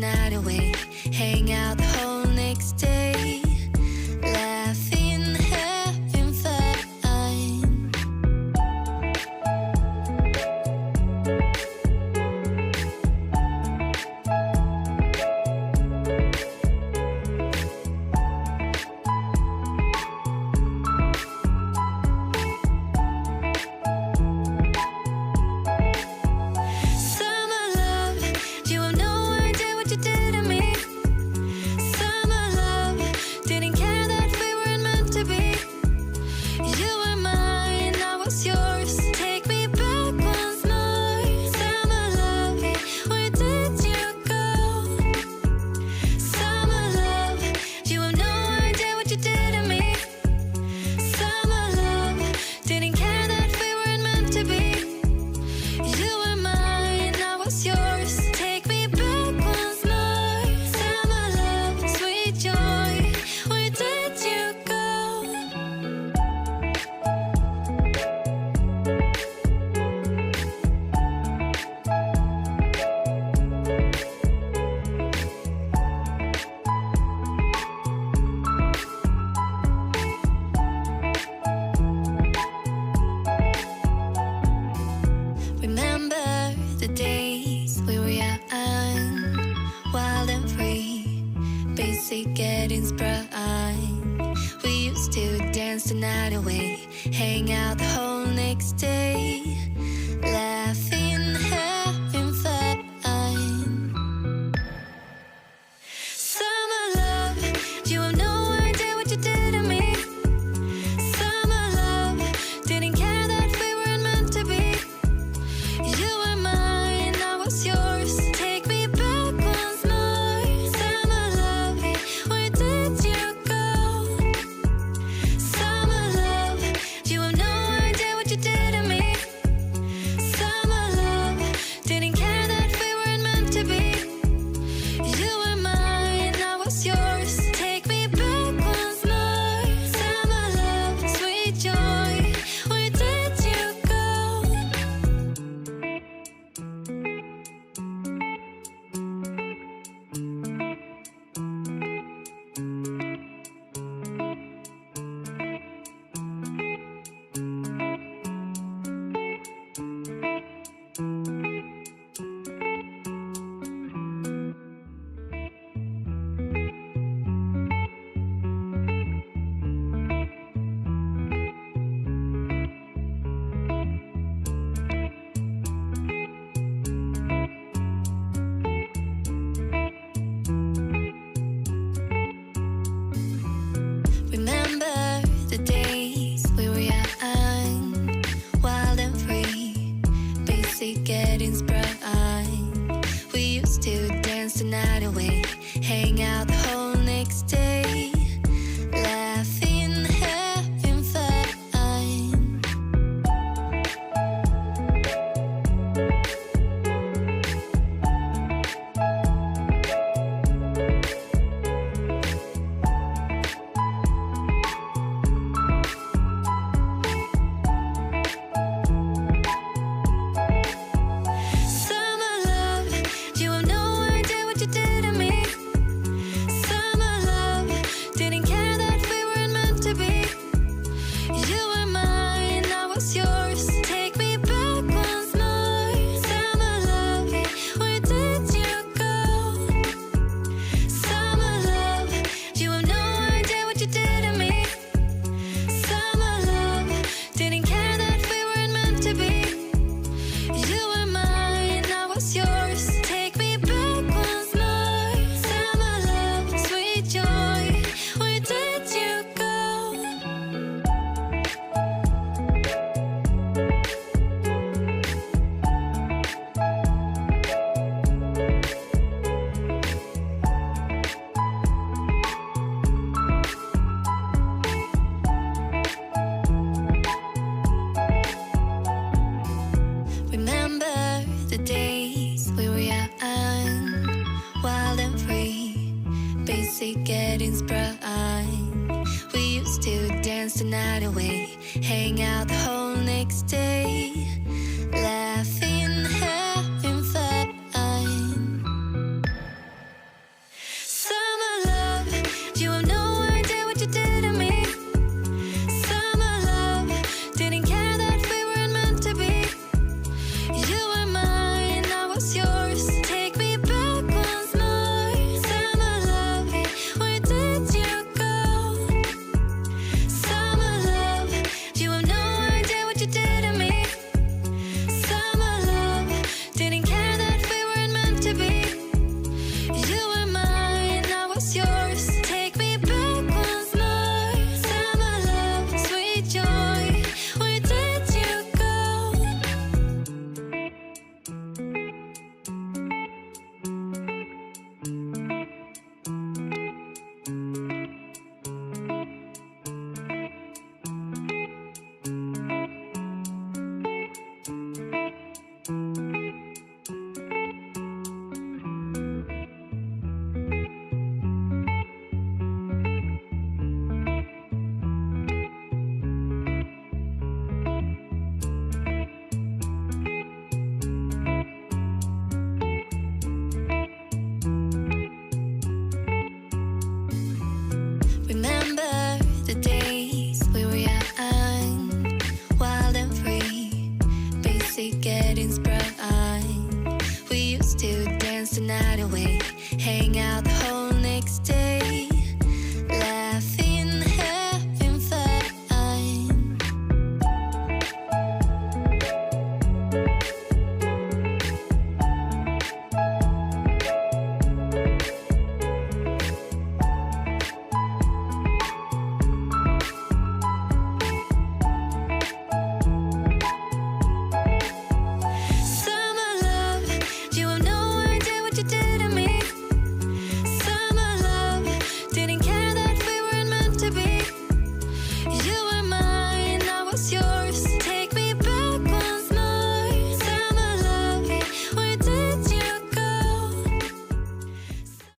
night away, hang out the whole next day, laughing, having fun. The days we were young, wild and free, basic getting sprung. We used to dance the night away, hang out the whole next day, laughing, having fun. Summer love, you have no idea what you did to me. Summer love, didn't care that we weren't meant to be. You were mine, I was yours. Take me back once more. Summer love, where did you go? Summer love, you have no idea what you did to me. Summer love, didn't care that we weren't meant to be. You were mine, I was yours. Take me back once more. Summer love, sweet joy, where did you go? Remember the days we were young, wild and free, basic getting sprung. We used to dance the night away, hang out the whole next day, laughing, having fun. Summer love, you have no idea what you did to me. Summer love, didn't care that we weren't meant to be. You were mine, I was yours. Take me back once more. Summer love, where did you go? Summer love, you have no idea what you did to me. Summer love, didn't care that we weren't meant to be. You were mine, I was yours. Take me back once more. Summer love, sweet joy, where did you go? Remember the days we were young, wild and free, basic getting sprung. We used to dance the night away, hang out the whole next day, laughing, having fun. night away, hang out the whole next day, laughing, having fun. Summer love, you have no idea what you did to me. Summer love, didn't care that we weren't meant to be.